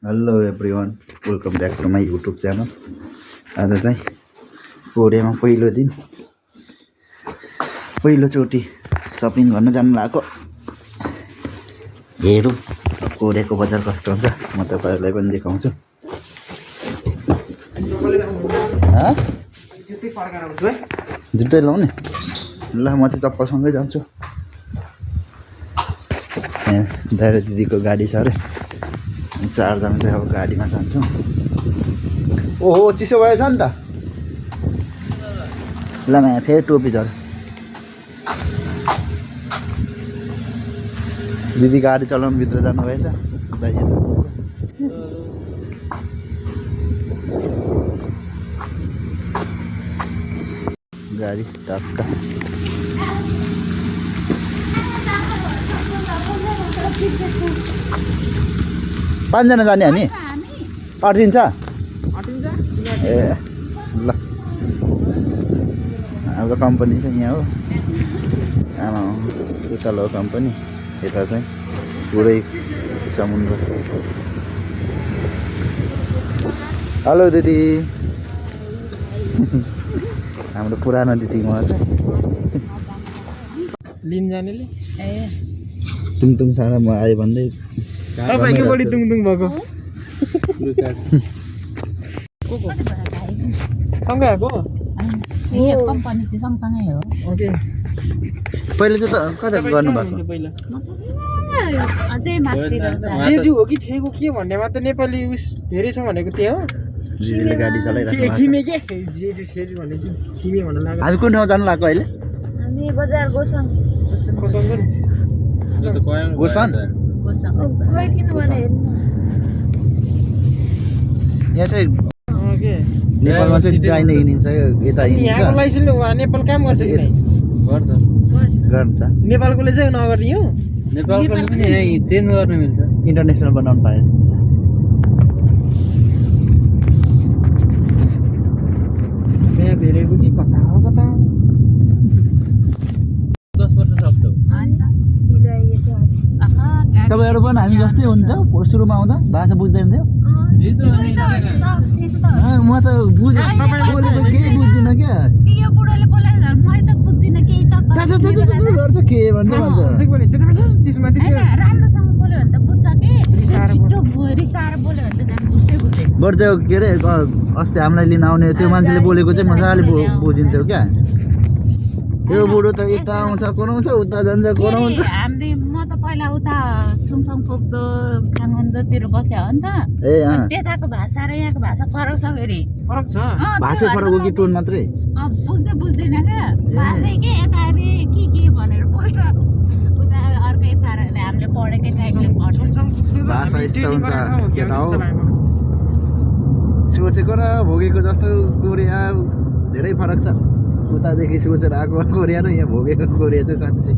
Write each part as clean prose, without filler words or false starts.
Hello everyone, welcome back to my YouTube channel. आज चाहिँ कोरियामा पहिलोचोटि सपिङ गर्न जानु लागेको। हेरौँ कोरियाको बजार कस्तो हुन्छ, म तपाईँहरूलाई पनि देखाउँछु। जुत्तै लाउने? ल म चाहिँ चप्पलसँगै जान्छु। दाइरा दिदीको गाडी छ अरे, 4 जना चाहिँ अब गाडीमा जान्छौँ। ओहो चिसो भएछ नि त। ल माया फेरि टोपी झर। दिदी गाडी चलाउनु भित्र जानुभएछ। दाइ यता गाडी टक्क 5 जना जाने हामी। अटिन्छ ए ल हाम्रो कम्पनी चाहिँ यहाँ हो। आमा उता लो कम्पनी, यता चाहिँ पुरै समुद्र। हेलो दिदी। हाम्रो पुरानो दिदी म चाहिँ लिन जानेले तुङतुङ साँडा म आयो भन्दै तपाईको बढी तुङतुङ भएको सँगै आएको कम्पनी चाहिँ सँगसँगै हो। ओके पहिले चाहिँ त कता गर्नु भएको? पहिला अझै मास्तिर जेजु हो कि ठेको के भन्नेमा त नेपाली उस धेरै छ भनेको त्यही हो। दिदीले गाडी चलाइराख्नु भएको छ। खिमे के जेजु सेजु भनेपछि खिमे भन्न लाग्यो। हामी कुन ठाउँ जानु लाग्यो अहिले? हामी बजार गोसङ कोसँग गोसन? खोइ किन भने हेर्नु यहाँ चाहिँ ओके नेपालमा चाहिँ दाहिने हिँडिन्छ, यता हिँडिन्छ। यहाँको लाइसेन्सले उहाँ नेपाल काम गर्छ कि नै? गर्छ गर्छ। नेपालकोले चाहिँ नगर्ने हो। नेपालकोले पनि यहाँ चेन्ज गर्न मिल्छ। इन्टरनेसनल बनाउनु पायो। त्यहाँ धेरैको कि कता हो कता 10 वर्ष सक्छौ। तपाईँहरू पनि हामी जस्तै हुन्थ्यो सुरुमा आउँदा? भाषा बुझ्दै हुन्थ्यो? म त बोलेको केही बुझ्दिनँ क्या। गर्छ के भन्छ बढ्दै के अरे अस्ति हामीलाई लिन आउने त्यो मान्छेले बोलेको चाहिँ मजाले बुझिन्थ्यो क्या। यो बुढो त यता आउँछ कराउँछ, उता जान्छ कराउँछ। म त पहिला उता छुङछुङ पुग्दो खाङतिर बस्यो हो नि त। ए त्यताको भाषा र यहाँको भाषा फरक छ फेरि। फरक छ। भाषै फरक हो कि टोन मात्रै? बुझ्दैन क्या भाषै के यता अरे के भनेर बोल्छ, उता अर्कै पाराले हामीले पढेकै टाइपले पढ्छ। भाषा यस्तो हुन्छ केटा हो। सोचेको र भोगेको जस्तो कोरिया धेरै फरक छ। उतादेखि सोचेर आएको कोरिया र यहाँ भोगेको कोरिया चाहिँ साँच्चै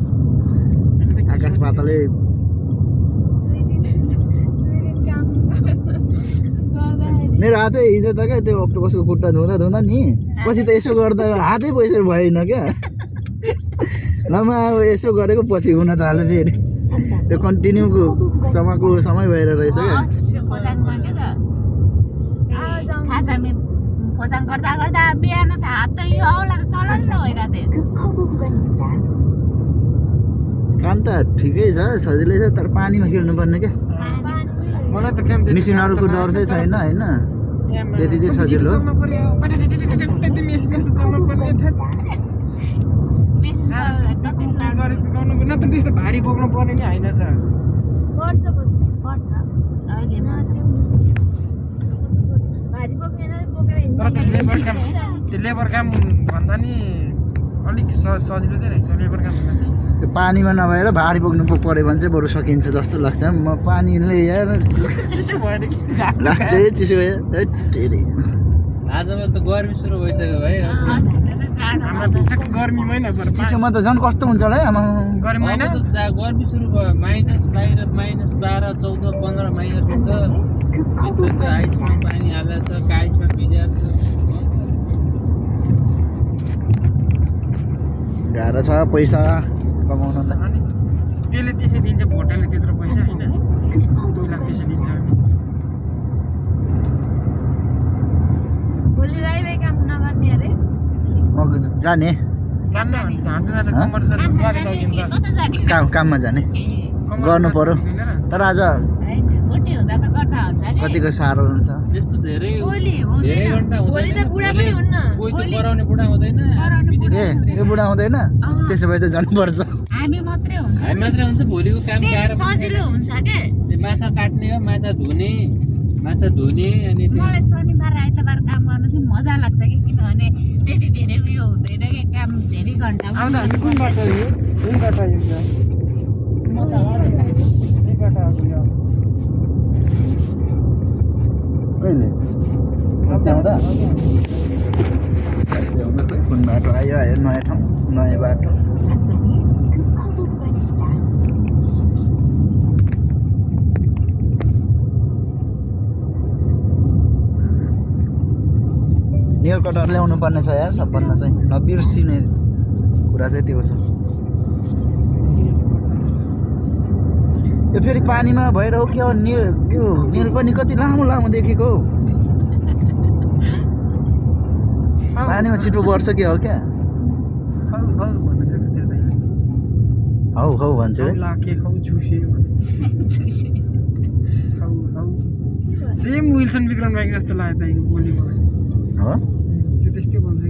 आकाश पातालै। मेरो हातै हिजो त क्या त्यो अक्टोपसको खुट्टा धुँदा नि पछि त यसो गर्दा हातै पैसा भएन क्या। लमा अब यसो गरेको पछि हुन थाल्यो फेरि। त्यो कन्टिन्यूको समय भएर रहेछ क्या। खोजाङ गर्दा गर्दा बिहान त हात त यो औलाको चलन भइरहेको थियो। काम त ठिकै छ, सजिलै छ, तर पानीमा खेल्नु पर्ने क्या। मलाई त काम मिसिनहरूको डर चाहिँ छैन होइन, त्यति चाहिँ सजिलो। नत्र त्यस्तो भारी बोक्नु पर्ने नि होइन सर। त्यो लेबर काम भन्दा नि अलिक सजिलो चाहिँ रहेछ लेबर काम भन्दा चाहिँ। त्यो पानीमा नभएर भारी बोक्नु पऱ्यो भने चाहिँ बरु सकिन्छ जस्तो लाग्छ। म पानीले यार चिसो भयो कि लास्टै चिसो भयो। आजकल त गर्मी सुरु भइसक्यो भाइ। हाम्रो ठ्याक्क गर्मी महिना पर्छ। चिसोमा त झन् कस्तो हुन्छ होला है आमा। गर्मी महिना गर्मी सुरु भयो। माइनस बाहिर -12, 14, 15 माइनस हुन्छ। भित्र त आइसमा पानी हालेको छ, आइसमा भिजाएको छ। गाह्रो छ पैसा कमाउन त। अनि त्यसले त्यसै दिन्छ, भोटरले त्यत्रो पैसा होइन। 2 लाख त्यसै दिन्छ। जाने काममा जाने गर्नु पर्यो तर आज छुट्टी हुँदा त गड्डा हुन्छ के कतिको साह्रो हुन्छ त्यस्तो धेरै भोलि धेरै हुँदैन घन्टा भोलि त बुढा पनि हुन्न कोही त पराउने बुढा हुँदैन ए यो बुढा हुँदैन त्यसो भए त जानुपर्छ हामी मात्रै हुन्छ हामी मात्रै हुन्छ भोलिको काम त्यही गाह्रो सजिलो हुन्छ के माछा काट्ने हो माछा धुने अनि त्यो मलाई शनिबार आइतबार काम गर्नु चाहिँ मजा लाग्छ कि किनभने त्यति धेरै उयो हुँदैन कि काम धेरै घन्टा आउँदा हामी कुन बाटो यो कुन बाटो यो कहिले अस्ति आउँदा खोइ कुन बाटो आयो नयाँ ठाउँ नयाँ बाटो नेल कटर ल्याउनु पर्ने छ यार सबभन्दा चाहिँ नबिर्सिने कुरा चाहिँ त्यो छ यो फेरि पानीमा भएर हो क्या यो नेल पनि कति लामो लामो देखेको पानीमा छिटो बढ्छ के हो क्या हौ हौ भन्छ रे सेम विल्सन विक्रम बाइक जस्तो लाग्यो त बोली मलाई हो त्यो त्यस्तै भन्छ कि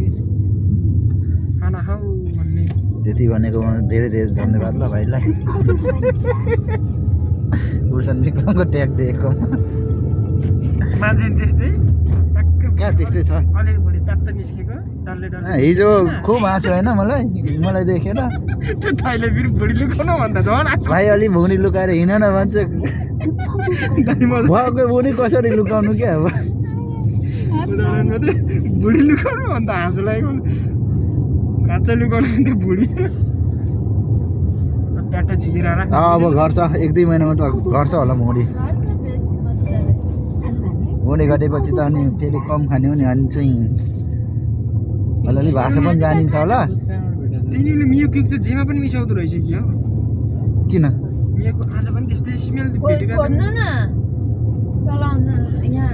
खाना खाऊ भन्ने त्यति भनेको धेरै धेरै धन्यवाद ल भाइलाई भूषण विक्रमको ट्याग दिएको मान्छे नि त्यस्तै टक्क कहाँ त्यस्तै छ अलिक भोलि प्यात्त निस्केको डल्ले डल्ले हिजो खुब हाँसो होइन मलाई देखेर त्यो थाइले फेरि भुँडी लुकाउनु भन्दा झन् भाइ अलि भुँडी लुकाएर हिँड न भन्छ भएको भुँडी कसरी लुकाउनु क्या अब भुँडी लुकाउनु भन्दा हाँसो लागेको काँचो लुकाउनु भन्दा भुँडी प्याट्टा झिकेर अब घट्छ 1-2 महिनामा त घट्छ होला भुँडी घटेपछि त अनि फेरि कम खाने हो नि अनि चाहिँ अलिअलि भाषा पनि जानिन्छ होला तिनीहरूले मियो केक चाहिँ जेमा पनि मिसाउँदो रहेछ कि हो किन मियोको आज पनि त्यस्तै स्मेल भेटेको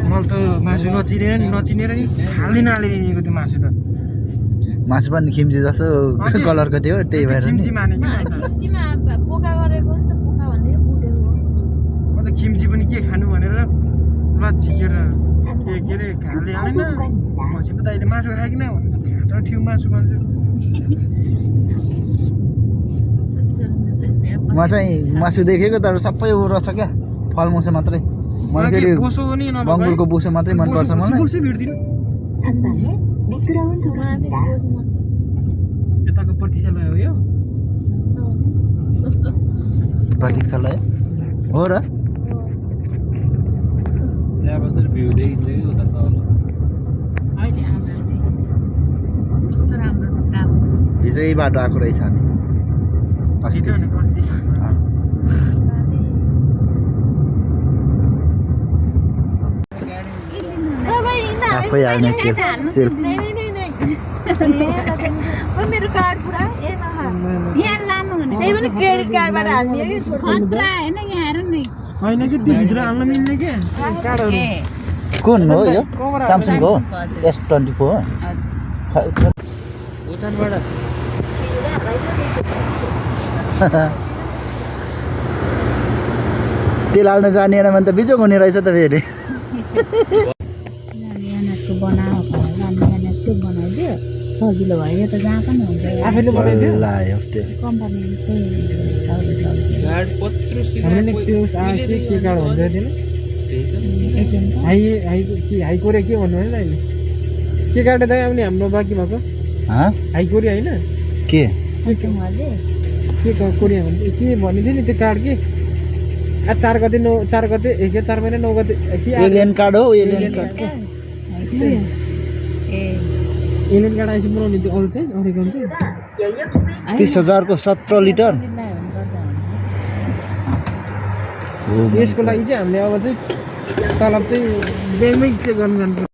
मलाई त मासु नचिनेर नि हाल्दिनँ हालिदिएको त्यो मासु त मासु पनि खिम्ची जस्तो कलरको थियो त्यही भएर नि खिम्ची माने म त खिम्ची पनि के खानु भनेर ल झिकेर के अरे हाल्दै हालेन पछि त अहिले मासु खाइकिन भन्छ थियो मासु भन्छ म चाहिँ मासु देखेको तर सबै उ रहेछ क्या फलमुसो मात्रै मलाई फेरि बोसो नि बङ्गुरको बोसो मात्रै मनपर्छ मलाई बोसो भेट्दिन यताको प्रतीक्षालय हो यो प्रतीक्षालय हो र त्यहाँ बसेर भ्यू देखिन्छ कि उता तल अहिले हाम्रो देखिन्छ कस्तो राम्रो ढुङ्गा हिजो यही बाटो आएको रहेछ हामी अस्ति आफै हाल्ने त्यो सिर्फ मेरो कार्ड पुरा यहाँ लानु भने त्यही पनि क्रेडिट कार्डबाट हाल्ने कि खतरा होइन यहाँ हेर नि होइन कि त्यो भित्र हाल्न मिल्ने के कार्डहरू कुन हो यो स्यामसङको हो S24 हो उताबाट तेल हाल्न जानेन भने त बिजोक हुने रहेछ त फेरि बनाइदियो सजिलो भयो यो त जहाँ पनि हुन्छ आफैले बनाइदियो लायो त्यो कम्पनी गाड पत्रो हामीले त्यो के कार्ड भन्छ दिनु हाई कोरिया के भन्नु होइन अहिले के कार्ड दाइ आउने हाम्रो बाँकी भएको हाई कोरिया होइन के कोरिया भन्छ के भन्ने थियो नि त्यो कार्ड के 4 गते 4 गते 4 महिना 9 गते के एलियन कार्ड हो एलियन कार्ड एलियन कार्ड आइसक्यो बनाउने त्यो अरू चाहिँ अरेको चाहिँ 30,000 को 17 लिटर यसको लागि चाहिँ हामीले अब चाहिँ तलब चाहिँ ब्याङ्कमै चेक गर्नु जानुपर्छ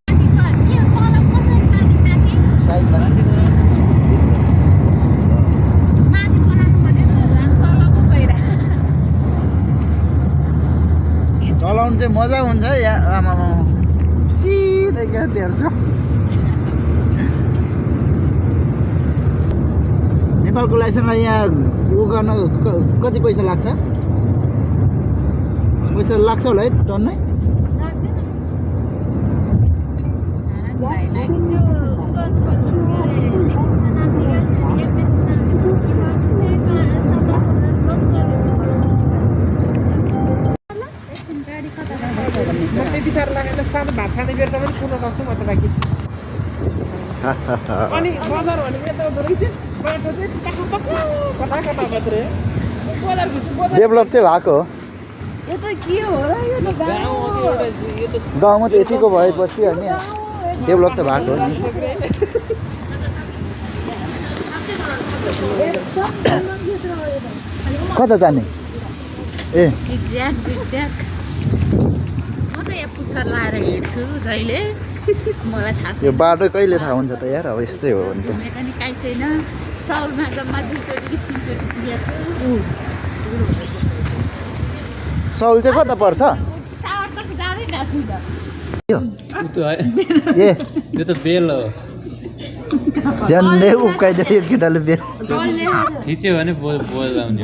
चलाउनु चाहिँ मजा हुन्छ यहाँ आमामा सिधै क्या 1300 नेपालको लाइसेन्सलाई यहाँ उ गर्न कति पैसा लाग्छ पैसा लाग्छ होला है टन्नै त्यति साह्रो लागेन सानो भात खाने बेर पनि कुर्न सक्छु म त बाँकी अनि बजार भनेको यता हुँदो रहेछ बाटो चाहिँ कता कता मात्रै बजार भित्र डेभलप चाहिँ भएको हो यो त के हो र यो त गाउँ हो यो त गाउँमा त यतिको भएपछि अनि डेभलप त भएको हो नि कता जाने ए झिकझ्याक झिकझ्याक म त यहाँ पुच्छर लाएर हिँड्छु जहिले मलाई थाहा यो बाटो कहिले थाहा हुन्छ त यार अब यस्तै हो भने त मेकानिक काहीँ छैन साउलमा जम्मा 200 300 साउल चाहिँ कता पर्छ टावर त जाँदै गएको छु यो उतो है ए यो त बेल हो झन्डै उब्काइदियो यो केटाले बेल थिच्यो भने बोलाउने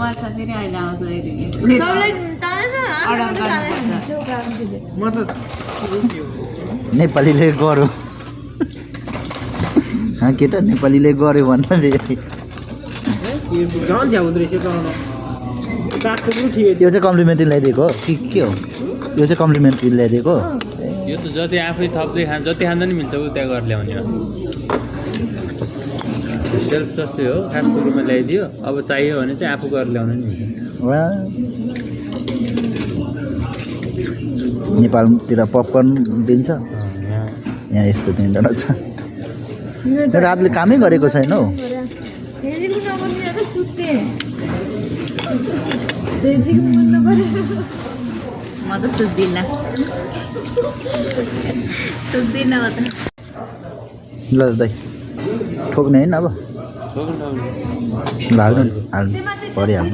म त नेपालीले गर्यो केटा नेपालीले गर्यो भन्दा झन् झ्याउ हुँदो रहेछ चलाउन काठको पनि ठिकै यो चाहिँ कम्प्लिमेन्ट्री ल्याइदिएको हो कि के हो यो चाहिँ कम्प्लिमेन्ट्री ल्याइदिएको हो यो त जति आफै थप्दै जति खाँदा नि मिल्छ उता गरेर ल्याउने हो सेल्फ जस्तै हो खासको रूपमा ल्याइदियो अब चाहियो भने चाहिँ आफू गरेर ल्याउनु नि मिल्छ वा नेपालतिर पपकर्न दिन्छ यहाँ यस्तो दिँदैन छ रातले कामै गरेको छैन हौ म त सुत्दिनँ सुत्दिनँ म त ल दाइ ठोक्ने होइन अब हाल्नु हाल्नु परिहाल्नु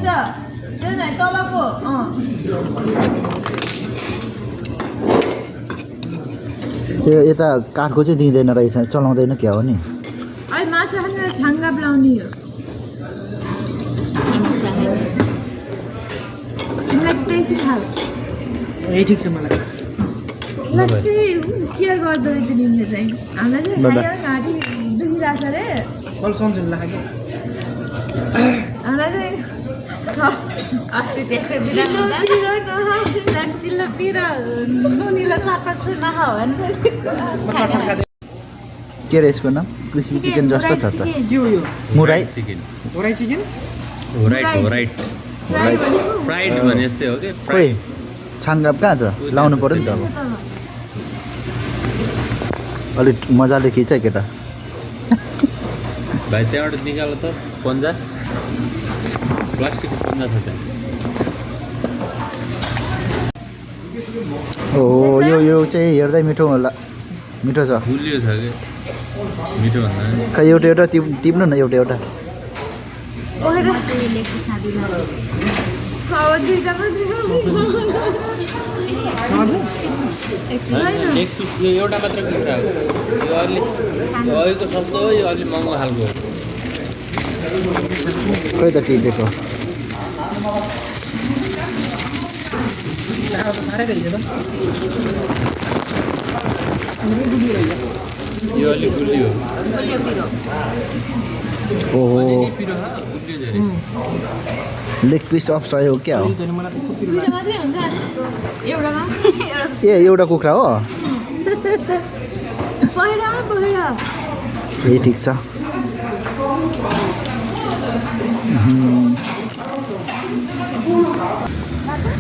यो यता काठको चाहिँ दिँदैन रहेछ चलाउँदैन क्या हो नि माछा छाङ्गा लाउने हो ए ठिक छ मलाई के गर्दो रहेछ निले चाहिँ हामीलाई चाहिँ घाँटी दुखिरहेको छ अरे कल सन्चुन लाग्यो हामीलाई चाहिँ अस्ति त्यस्तै चिल्लो पिर नुनिलो चटक चाहिँ नखा हो नि के अरे यसको नाम कृषि चिकन जस्तो छ त के हो यो मुराई चिकन होराई चिकन राइट फ्राइड भने जस्तै हो कि खोइ छाङ्गाप कहाँ छ लाउनु पऱ्यो नि त अब अलिक मजाले खिच है केटा भाइ त्यहाँबाट निकाल त पन्जा प्लास्टिकको पन्जा छ त्यहाँ हो यो चाहिँ हेर्दै मिठो होला मिठो छ गुलियो छ कि मिठो भन्दा खै एउटा टिप्नु न एउटा एक पिस यो एउटा मात्र कुखुरा हो यो अलि अहिलेको सस्तो हो यो अलि महँगो खालको हो खै त टिपेको साह्रै रहेछ त यो अलि गुलियो ओहो अलि पिरो छ गुलियो धेरै लेग पिस अफ सहयोग क्या हो मलाई त खुट्टी ए एउटा कुखुरा हो ए ठिक छ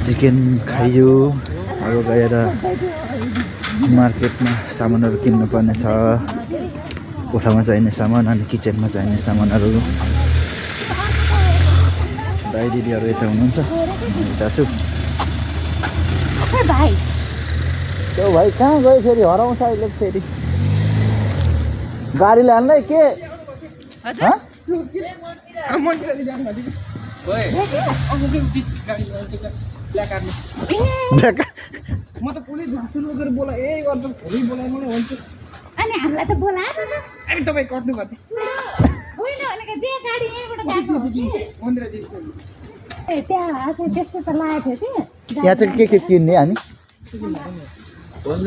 चिकन खाइयो अब गएर मार्केटमा सामानहरू किन्नुपर्ने छ कोठामा चाहिने सामान अनि किचनमा चाहिने सामानहरू दाइ दिदीहरू यता हुनुहुन्छ यता छु त्यो भाइ कहाँ गयो फेरि हराउँछ अहिले फेरि गाडीले हाल्नै के म त पुलिस भाषण गरेर बोला ए गर्छ भोलि बोलाए मलाई हुन्छ अनि हामीलाई त बोलाएन अनि तपाईँ कट्नु पर्छ होइन त्यहाँ गाडी यहीँबाट गएको हो कि? ए, त्यहाँ चाहिँ त्यस्तो त लागेको थियो कि यहाँ चाहिँ के किन्ने हामी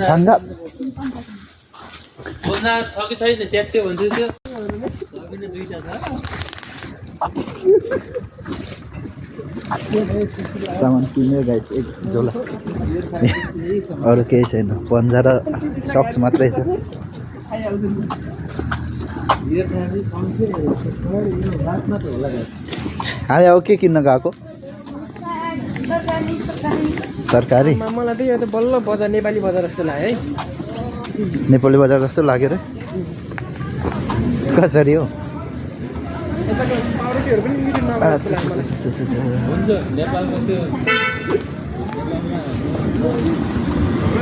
सँगै बोल्दा छ कि छैन च्यात्ते भन्थ्यो त्यो सबै दुईटा छ सामान किन्यो गाइस एक झोला अरू केही छैन पन्जा र सक्स मात्रै छ हामी अब के किन्न गएको तरकारी मलाई त यो त बल्ल बजार नेपाली बजार जस्तो लाग्यो है नेपाली बजार जस्तो लाग्यो र कसरी हो यताको पाउरोटीहरू पनि मिठो नभए जस्तो लाग्यो मलाई हुन्छ नेपालको त्यो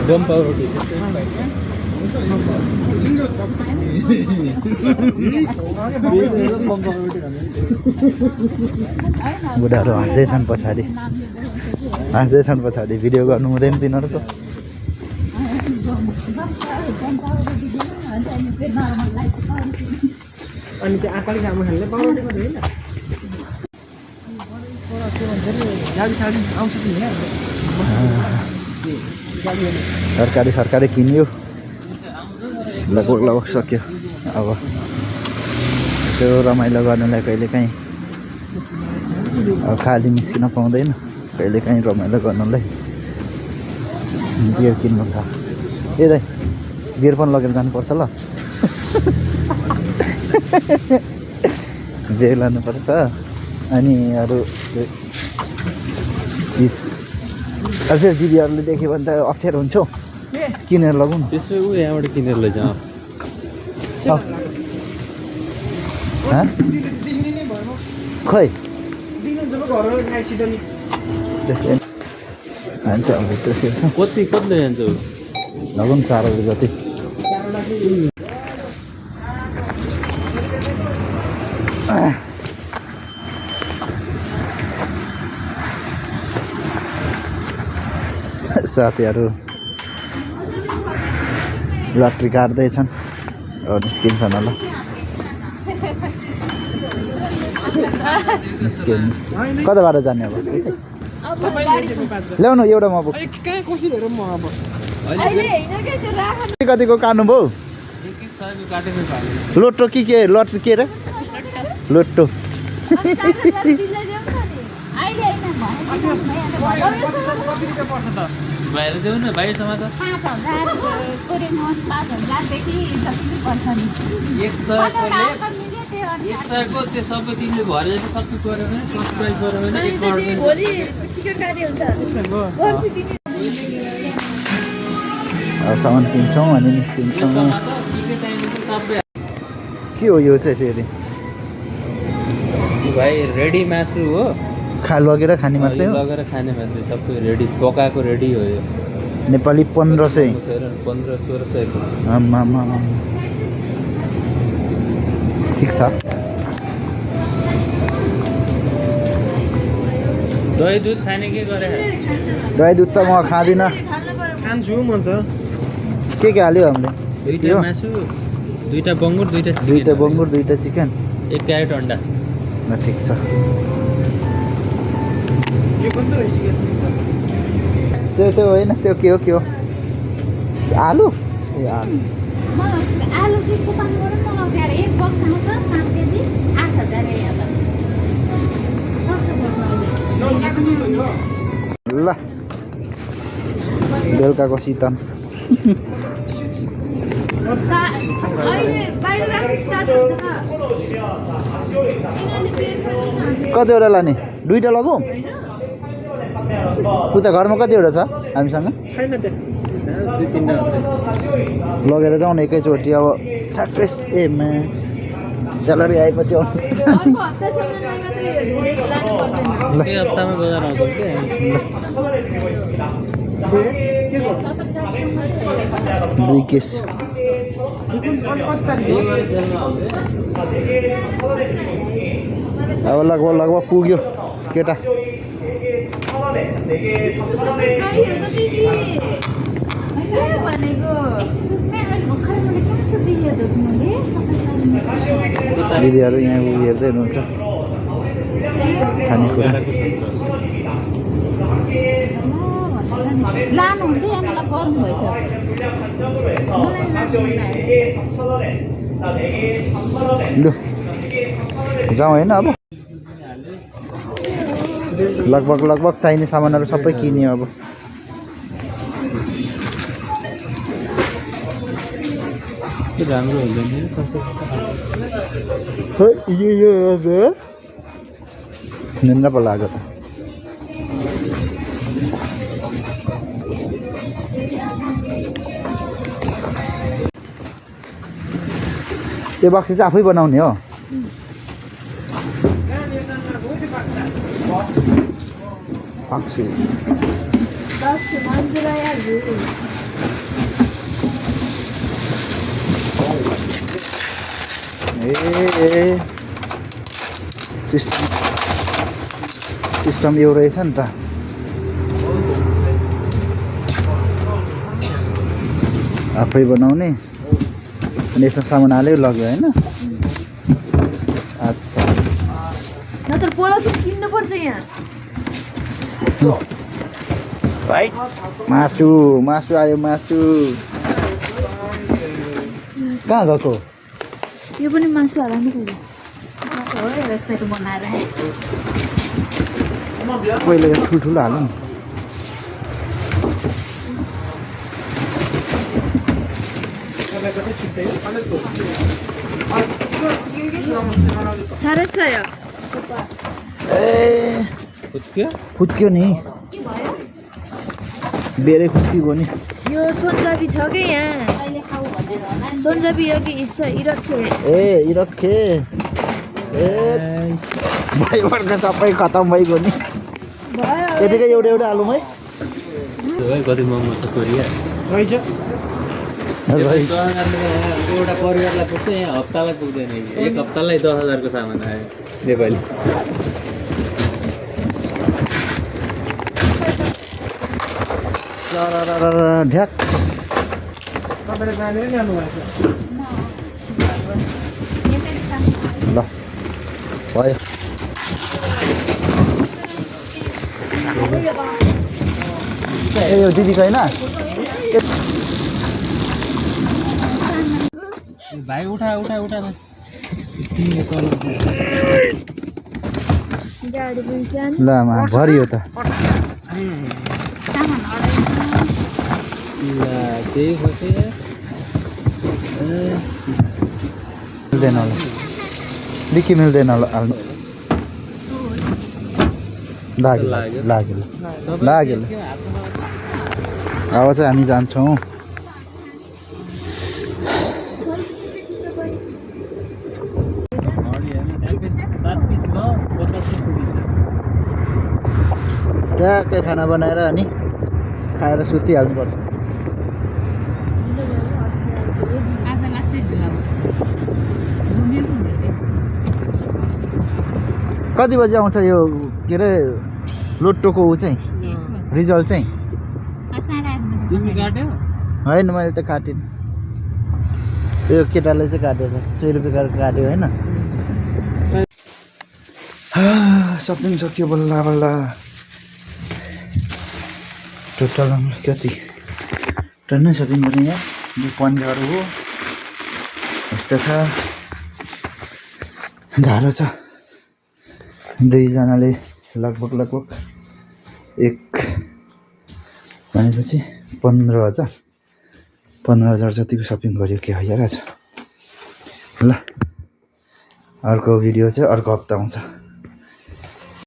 दम पाउरोटी बुढाहरू हाँस्दैछन् पछाडि भिडियो गर्नु हुँदैन तिनीहरूको अनि त्यो आकाली खानु खाने पाउरोटी मात्रै होइन गाडी साडी आउँछ कि तरकारी सरकारी किन्यो लगभग सक्यो अब त्यो रमाइलो गर्नलाई कहिलेकाहीँ अब खाली निस्किन पाउँदैन कहिलेकाहीँ रमाइलो गर्नलाई बियर किन्नु छ ए दाइ बियर पनि लगेर जानुपर्छ ल बियर लानुपर्छ अनि अरू चिज अब फेरि दिदीहरूले देख्यो भने त अप्ठ्यारो हुन्छ किनेर लगाउँ त्यसो ऊ यहाँबाट किनेर लैजाउँ खै हान्छ अब त्यसो कति लैजान्छौ लगाउँ 4 बजी जति साथीहरू लट्री काट्दैछन् निस्किन्छन् होला कताबाट जाने अब ल्याउनु एउटा म कहाँ कोसिसहरू म अब कतिको काट्नुभयो लोटो के लट्री के र लोटो बाहिर जाउँ न बाहिरसम्म त 5,000 5,000देखि जति पर्छ नि 100को त्यो सबै तिमीले भरे जति सक्नु पऱ्यो भने फर्स्ट प्राइज गऱ्यो भने 1 करोड भोलि टिकट गाडी हुन्छ अब सामान किन्छौँ अनि निस्किन्छौँ के हो यो चाहिँ फेरि भाइ रेडी मासु हो लगेर खाने मात्रै हो लगेर खाने मात्रै सबै रेडी पकाएको रेडी हो यो नेपाली 1500 1500-1600 आमा ठिक छ दही दुध खाने के गरे दही दुध त म खाँदिनँ खान्छु म त के हाल्यो हामीले दुईटा मासु दुईटा बङ्गुर दुईटा चिकन 1 क्यारेट अन्डा ल ठिक छ यो पनि त रहिसक्यो त्यो होइन त्यो के हो आलु ए आलु आलु चाहिँ कुपनबाट मगाउँथेँ अरे 1 बक्स आउँछ 5 केजी 8,000 ल बेलुकाको शीतन कतिवटा लाने 2टा लगौँ उता घरमा कतिवटा छ हामीसँग छैन त्यहाँ 2-3 लगेर जाउँ न एकैचोटि अब ठ्याक्कै एमा स्यालेरी आएपछि एक हप्तामा बजार आउँछौँ के 2 केस अब लगभग पुग्यो केटा दिदीहरू यहाँ उ हेर्दै हुनुहुन्छ खानेकुरा। लानुहुन्छ यहाँलाई गर्नु भइसक्यो लु जाउँ होइन अब लगभग चाहिने सामानहरू सबै किन्यो अब। राम्रो हुँदैन निन्द्रा पो लाग्यो त। त्यो बक्सी चाहिँ आफै बनाउने हो। बक्सी ए सिस्टम यो रहेछ नि त। आफै बनाउने अनि यसमा सामान हाल्यो लग्यो होइन। अच्छा नत्र पोलिथिन किन्नुपर्छ यहाँ। भाइ मासु मासु आयो मासु। कहाँ गएको? यो पनि मासु हाल्नु पर्यो हो यस्तैहरू बनाएर पहिले ठुल्ठुलो हालौँ नि। साह्रै छ यो ए फुत्क्यो नि बेरै फुत्किगयो नि। यो सोनजाबी छ कि यहाँ सोनजाबी हो कि इरखे ए इरखे ए भाइबाट सबै खतम भइगयो नि। भयो त्यतिकै एउटा एउटा हालौँ है। कति महँगो छ कोरिया रहेछ। एउटा परिवारलाई पुग्छ यहाँ हप्तालाई पुग्दैन। एक हप्तालाई 10,000 को सामान आयो नेपाली। ढ्याक तपाईँले जानेर ल्याउनु भएछ। ल भयो। ए यो दिदीको होइन भाइ उठा उठा उठा ल भरियो त। त्यही खोसे मिल्दैन होला डिक्की मिल्दैन होला हाल्नु। लाग्यो लाग्यो लाग्यो। अब चाहिँ हामी जान्छौँ। ट्याक्कै खाना बनाएर अनि खाएर सुतिहाल्नुपर्छ। आज लास्टै कति बजी आउँछ यो के अरे लोटोको ऊ चाहिँ रिजल्ट चाहिँ? काट्यो होइन मैले त काटेन। यो केटाले चाहिँ काटेछ 100 रुपियाँ काट्यो होइन। सपिङ सक्यो बल्ल बल्ल। टोटल कति टन्नै सपिङ गर्ने यहाँ। यो पन्जाहरू हो यस्तो छ। गाह्रो छ। दुईजनाले लगभग एक भनेपछि 15,000 जतिको सपिङ गर्यो के भइरहेछ। ल अर्को भिडियो चाहिँ अर्को हप्ता आउँछ।